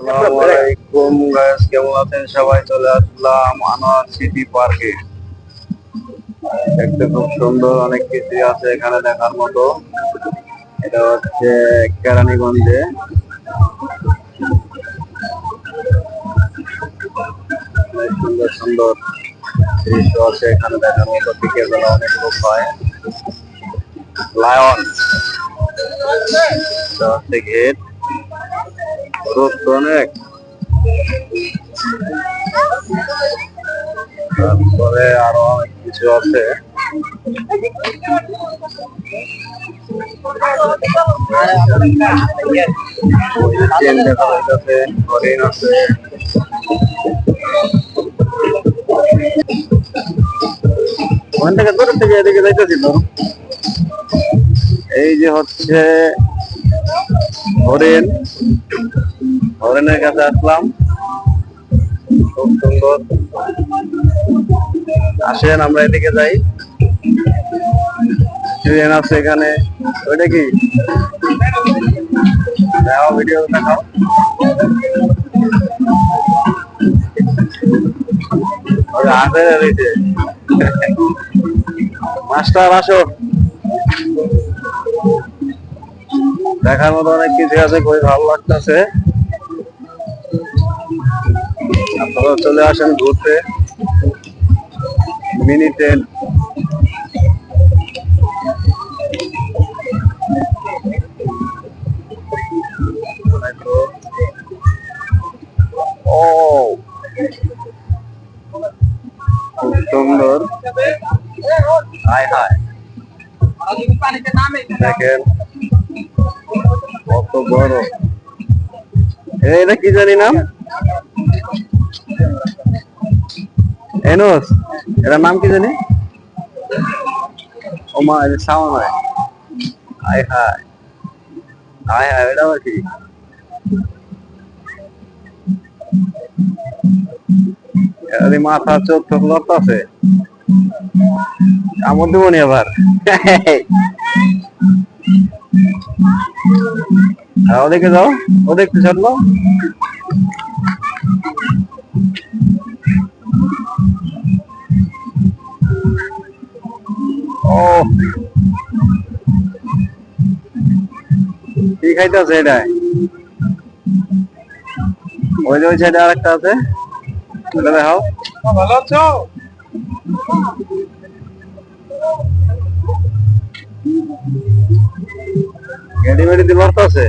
আসসালামু আলাইকুম গাইস, কেমন আছেন সবাই? চলে আসলাম আনোয়ার সিটি পার্কে। দেখতে খুব সুন্দর, অনেক কিছু আছে এখানে দেখার মতো। এটা হচ্ছে কেরানীগঞ্জে। অনেক সুন্দর সুন্দর দৃশ্য আছে এখানে দেখার মতো। বিকেল বেলা অনেক লোক হয়। লায়ন, এটা হচ্ছে গেট। রোদ তো অনেক। তারপরে আরো অনেক কিছু আছে। ট্রেন দেখা যাইতেছে, হরিণ আছে। ওখান থেকে দূরের থেকে এদিকে যাইতেছি তো। এই যে হচ্ছে হরিণ, হরিণের কাছে আসলাম। খুব সুন্দর। আসেন আমরা এদিকে যাই। ট্রেন আছে এখানে। ওইটা কি দেখাও, ভিডিও দেখাও। মাস্টার আসো, দেখার মতো অনেক কিছু আছে, খুবই ভালো লাগতেছে। আপনারা চলে আসেন ঘুরতে। Mini train. ও খুব সুন্দর। হায় হায়, দেখেন কত বড়। এটা কি জানি নাম, এনোস। এটার নাম কি জানি? ও মা, এটা সাউন্ড হয়। হায় হায়, হায় হায়, এটা আবার কি? মাথা চোখ চোখ লড়তেছে। কামড় দেবো নি আবার? ওদিকে যাও, ওদিকে ছাড়লো। ও কি খাইতেছে এটা? ওই যে ওই সাইডে আরেকটা আছে, ওটা দেখাও। ভালো আছো? গেডি মেডি দিতে পারতো আছে।